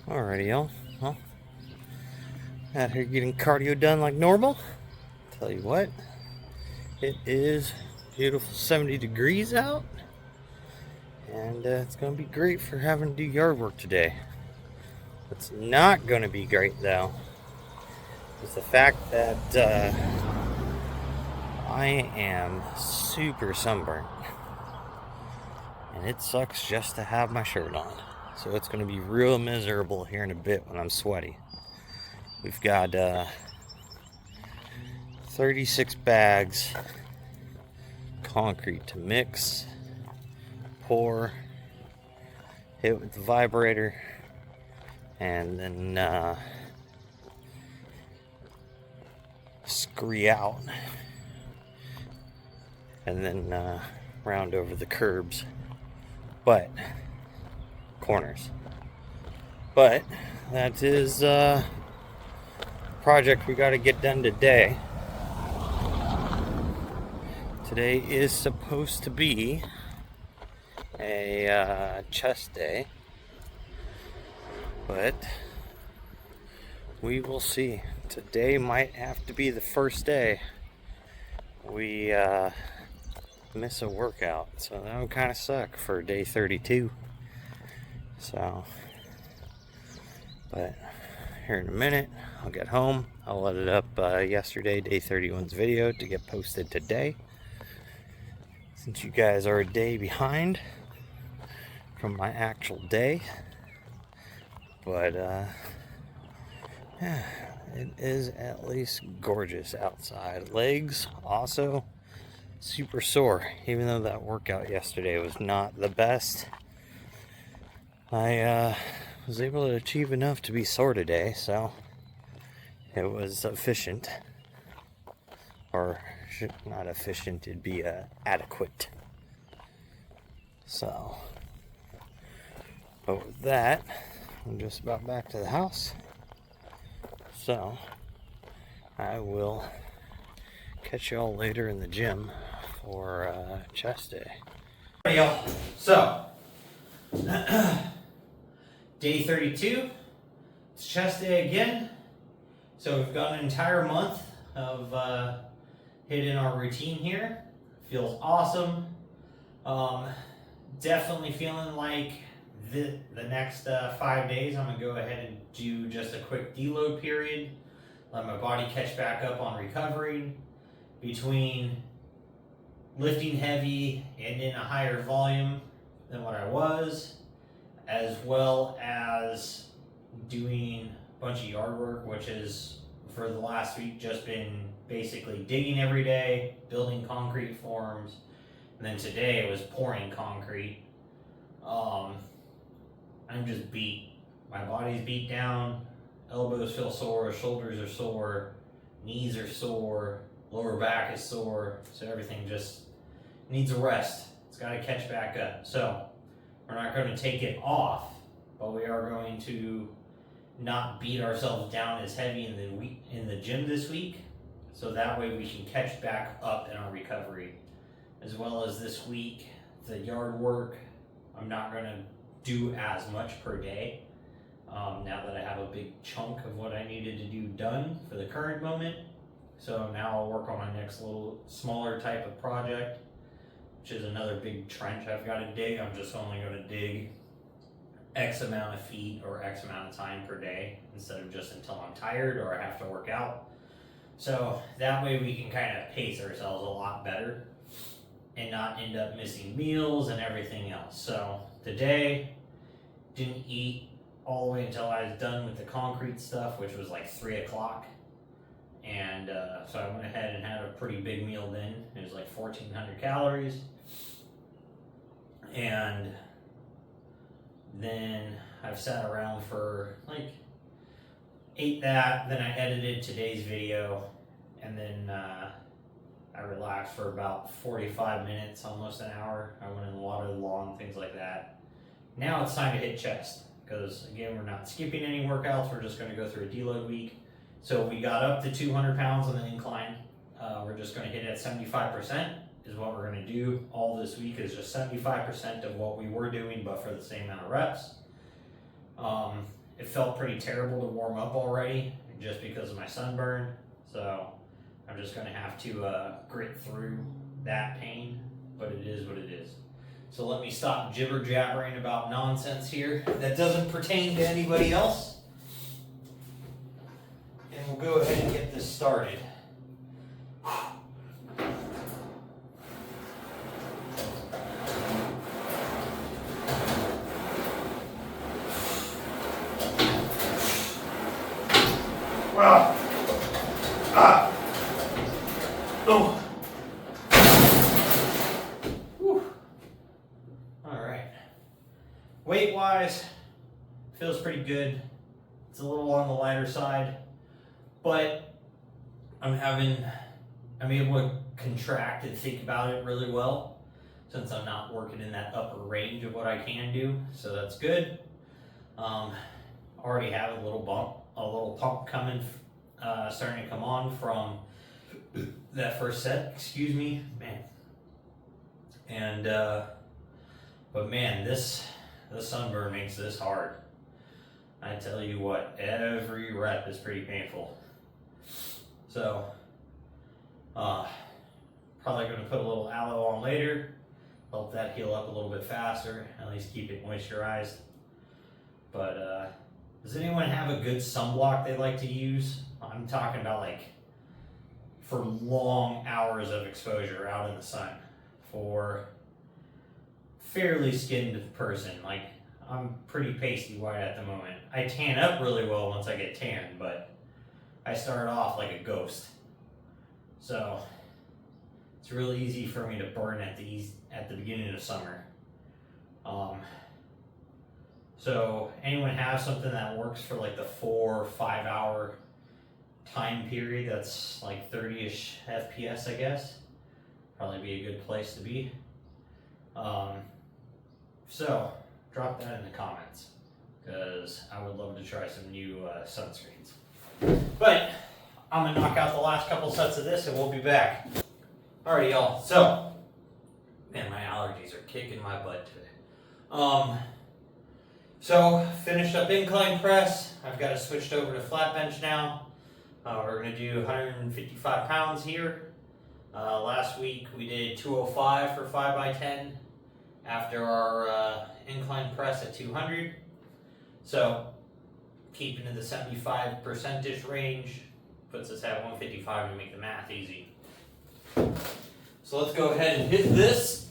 Alrighty, y'all. Well, out here getting cardio done like normal. Tell you what, it is beautiful 70 degrees out, and it's going to be great for having to do yard work today. What's not going to be great, though, is the fact that I am super sunburnt, and it sucks just to have my shirt on. So it's going to be real miserable here in a bit when I'm sweaty. We've got 36 bags concrete to mix, pour, hit with the vibrator, and then scree out, and then round over the curbs, but corners. But that is a project we got to get done today. Today is supposed to be a chest day, but we will see. Today might have to be the first day we miss a workout, so that would kind of suck for day 32. So, but here in a minute, I'll get home. I'll let it up yesterday, day 31's video, to get posted today, since you guys are a day behind from my actual day. But yeah, it is at least gorgeous outside. Legs also super sore, even though that workout yesterday was not the best. I was able to achieve enough to be sore today, so it was efficient. Or not efficient, it'd be adequate. So, but with that, I'm just about back to the house. So, I will catch y'all later in the gym for chest day. Alright, y'all. So, day 32, it's chest day again. So we've got an entire month of hitting our routine here. Feels awesome. Definitely feeling like the next 5 days I'm gonna go ahead and do just a quick deload period. Let my body catch back up on recovery between lifting heavy and in a higher volume than what I was, as well as doing a bunch of yard work, which is for the last week just been basically digging every day, building concrete forms, and then today it was pouring concrete. I'm just beat. My body's beat down, elbows feel sore, shoulders are sore, knees are sore, lower back is sore, so everything just needs a rest. It's got to catch back up. So we're not going to take it off, but we are going to not beat ourselves down as heavy in the gym this week, so that way we can catch back up in our recovery. As well as this week, the yard work, I'm not going to do as much per day. Now that I have a big chunk of what I needed to do done for the current moment. So now I'll work on my next little smaller type of project, which is another big trench I've got to dig. I'm just only going to dig X amount of feet or X amount of time per day instead of just until I'm tired or I have to work out. So that way we can kind of pace ourselves a lot better and not end up missing meals and everything else. So today, didn't eat all the way until I was done with the concrete stuff, which was like 3 o'clock. And so I went ahead and had a pretty big meal then. It was like 1,400 calories. And then I've sat around for like, ate that, then I edited today's video, and then I relaxed for about 45 minutes, almost an hour. I went and watered the lawn, things like that. Now it's time to hit chest, because again, we're not skipping any workouts, we're just going to go through a deload week. So we got up to 200 pounds on the incline. We're just going to hit it at 75% is what we're going to do. All this week is just 75% of what we were doing, but for the same amount of reps. If it felt pretty terrible to warm up already just because of my sunburn. So I'm just going to have to grit through that pain, but it is what it is. So let me stop jibber jabbering about nonsense here that doesn't pertain to anybody else. And we'll go ahead and get this started. Oh. Whew. All right. Weight wise, feels pretty good. It's a little on the lighter side, but I'm able to contract and think about it really well since I'm not working in that upper range of what I can do. So that's good. Already have a little pump coming, starting to come on from that first set, excuse me, man. And but man, this sunburn makes this hard. I tell you what, every rep is pretty painful. So probably going to put a little aloe on later, help that heal up a little bit faster, at least keep it moisturized. But does anyone have a good sunblock they like to use? I'm talking about like for long hours of exposure out in the sun for fairly skinned person. Like, I'm pretty pasty white at the moment. I tan up really well once I get tan, but I start off like a ghost. So it's really easy for me to burn at the beginning of summer. So anyone have something that works for like the 4 or 5 hour time period that's like 30-ish FPS, I guess? Probably be a good place to be. So drop that in the comments because I would love to try some new sunscreens. But I'm gonna knock out the last couple sets of this and we'll be back. Alright, y'all. So, man, my allergies are kicking my butt today. So finished up incline press. I've got it switched over to flat bench now. We're gonna do 155 pounds here. Last week we did 205 for 5x10 after our incline press at 200. So keeping in the 75% range puts us at 155 to make the math easy. So let's go ahead and hit this.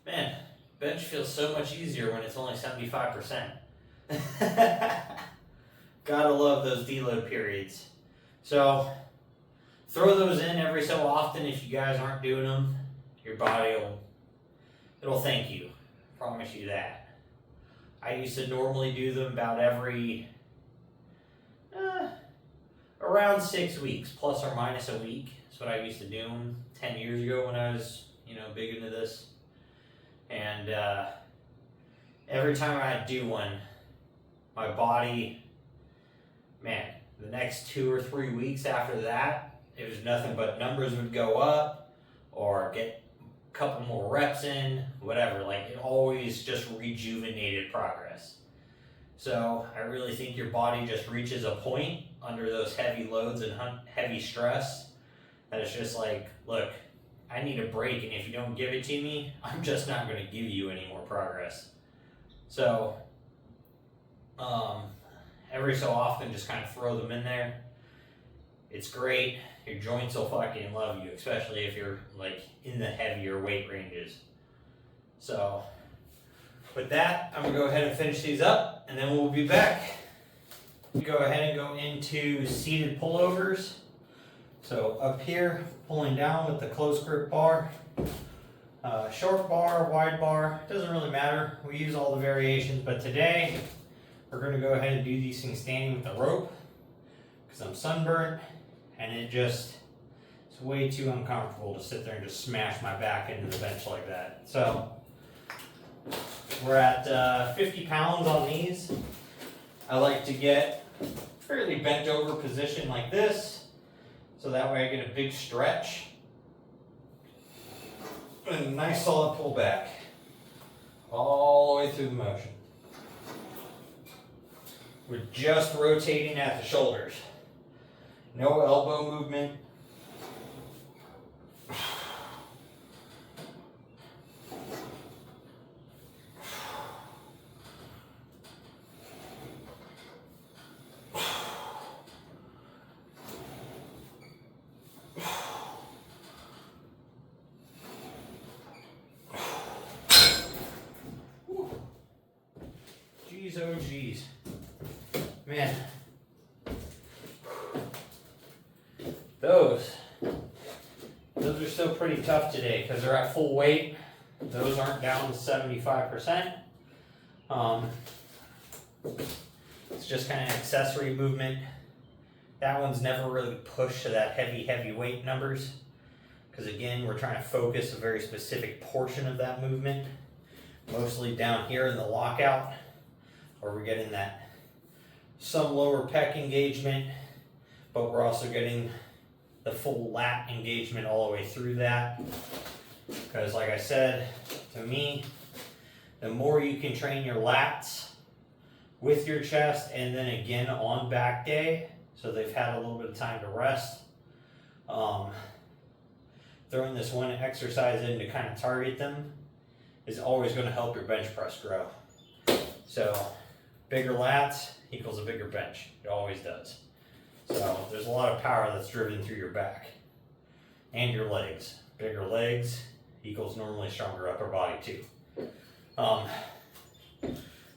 Man, bench feels so much easier when it's only 75%. Gotta love those deload periods. So throw those in every so often if you guys aren't doing them. Your body it'll thank you. Promise you that. I used to normally do them about every around 6 weeks, plus or minus a week. That's what I used to do them 10 years ago when I was, big into this. And every time I'd do one, my body, man, the next 2 or 3 weeks after that, it was nothing but numbers would go up or get a couple more reps in, whatever. Like, it always just rejuvenated progress. So I really think your body just reaches a point under those heavy loads and heavy stress that it's just like, look, I need a break, and if you don't give it to me, I'm just not going to give you any more progress. So every so often, just kind of throw them in there. It's great. Your joints will fucking love you, especially if you're like in the heavier weight ranges. So with that, I'm gonna go ahead and finish these up, and then we'll be back. We go ahead and go into seated pullovers. So up here, pulling down with the close grip bar. Short bar, wide bar, doesn't really matter. We use all the variations, but today we're gonna go ahead and do these things standing with the rope because I'm sunburnt and it just It's way too uncomfortable to sit there and just smash my back into the bench like that. So we're at 50 pounds on these. I like to get fairly bent over position like this, so that way I get a big stretch and a nice solid pull back all the way through the motion. We're just rotating at the shoulders. No elbow movement. Jeez, oh geez. Man. Those are still pretty tough today because they're at full weight. Those aren't down to 75%. It's just kind of accessory movement. That one's never really pushed to that heavy weight numbers because again, we're trying to focus a very specific portion of that movement, mostly down here in the lockout, where we're getting that some lower pec engagement, but we're also getting the full lat engagement all the way through that. Because like I said, to me, the more you can train your lats with your chest and then again on back day, so they've had a little bit of time to rest, throwing this one exercise in to kind of target them is always going to help your bench press grow. So bigger lats equals a bigger bench. It always does. So there's a lot of power that's driven through your back and your legs. Bigger legs equals normally stronger upper body too.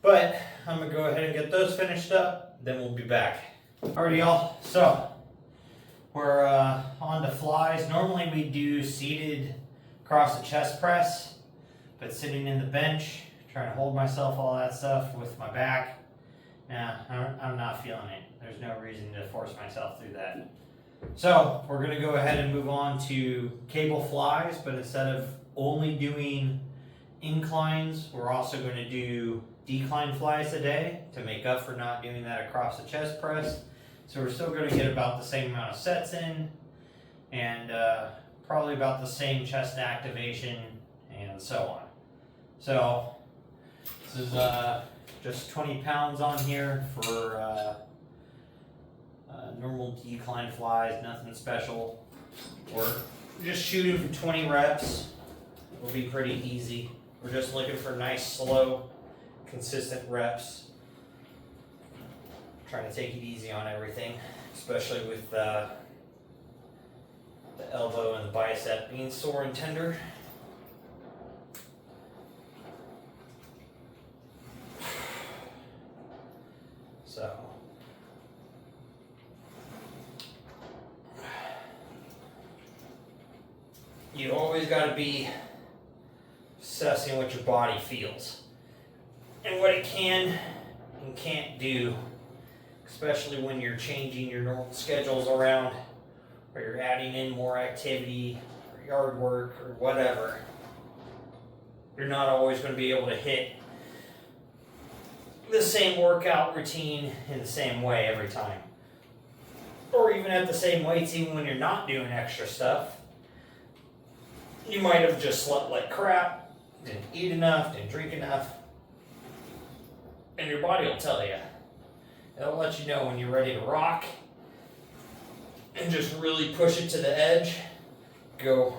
But I'm gonna go ahead and get those finished up, then we'll be back. Alrighty y'all, so we're on to flies. Normally we do seated across the chest press, but sitting in the bench, trying to hold myself, all that stuff with my back, nah, I'm not feeling it. There's no reason to force myself through that. So we're gonna go ahead and move on to cable flies, but instead of only doing inclines, we're also gonna do decline flies today to make up for not doing that across the chest press. So we're still gonna get about the same amount of sets in and probably about the same chest activation and so on. So this is just 20 pounds on here for normal decline flies, nothing special. We're just shooting for 20 reps. It'll be pretty easy. We're just looking for nice, slow, consistent reps. Trying to take it easy on everything, especially with the elbow and the bicep being sore and tender. So you always got to be assessing what your body feels and what it can and can't do, especially when you're changing your normal schedules around or you're adding in more activity or yard work or whatever. You're not always going to be able to hit the same workout routine in the same way every time, or even at the same weights. Even when you're not doing extra stuff, you might have just slept like crap, didn't eat enough, didn't drink enough, and your body will tell you. It'll let you know when you're ready to rock and just really push it to the edge, go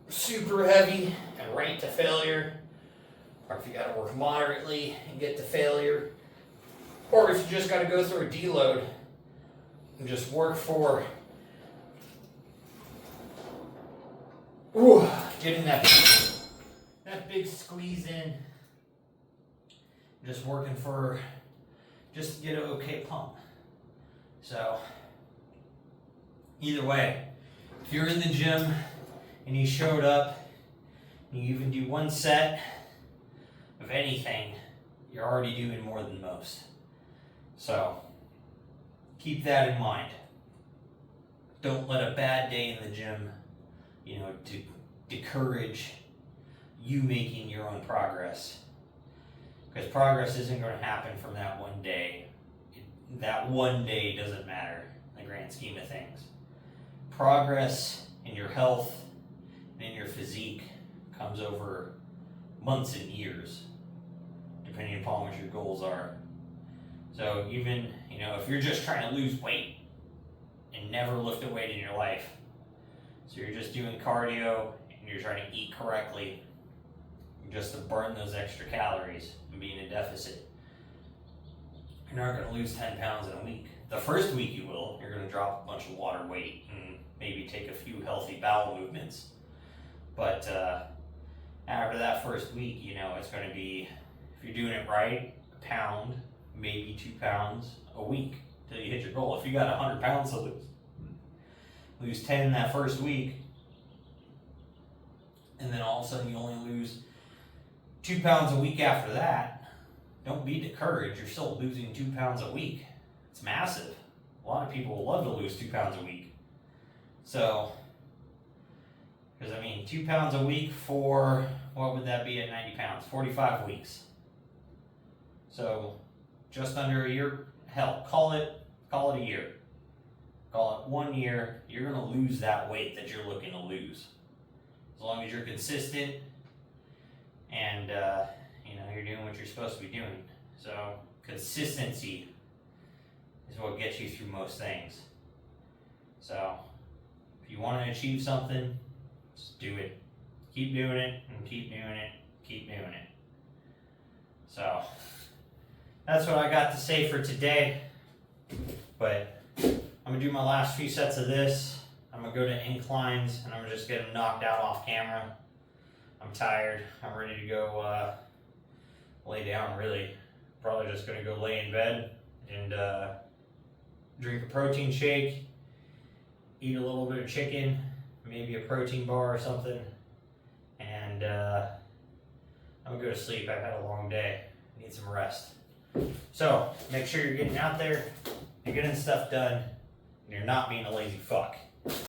super heavy and right to failure, or if you got to work moderately and get to failure, or if you just got to go through a deload and just work for getting that big squeeze in, just working for just to get an okay pump. So either way, if you're in the gym and you showed up and you even do one set of anything, you're already doing more than most. So keep that in mind. Don't let a bad day in the gym, you know, discourage you making your own progress. Because progress isn't going to happen from that one day. That one day doesn't matter in the grand scheme of things. Progress in your health and in your physique comes over months and years, depending upon what your goals are. So even, you know, if you're just trying to lose weight and never lift a weight in your life, so you're just doing cardio and you're trying to eat correctly just to burn those extra calories and be in a deficit, you're not going to lose 10 pounds in a week. The first week you will. You're going to drop a bunch of water weight and maybe take a few healthy bowel movements. But after that first week, you know, it's going to be, if you're doing it right, a pound, maybe 2 pounds a week till you hit your goal. If you got 100 pounds to lose 10 that first week, and then all of a sudden you only lose 2 pounds a week after that, don't be discouraged. You're still losing 2 pounds a week. It's massive. A lot of people will love to lose 2 pounds a week. So, because I mean, 2 pounds a week for, what would that be at 90 pounds? 45 weeks. So, just under a year. Hell, call it a year. Call it 1 year. You're going to lose that weight that you're looking to lose. As long as you're consistent and you know, you're doing what you're supposed to be doing. So consistency is what gets you through most things. So if you want to achieve something, just do it. Keep doing it and keep doing it, keep doing it. So that's what I got to say for today. But I'm gonna do my last few sets of this. I'm gonna go to inclines and I'm gonna just get them knocked out off camera. I'm tired. I'm ready to go lay down, really. Probably just gonna go lay in bed and drink a protein shake, eat a little bit of chicken, maybe a protein bar or something, and I'm gonna go to sleep. I've had a long day. Need some rest. So make sure you're getting out there, you're getting stuff done, and you're not being a lazy fuck.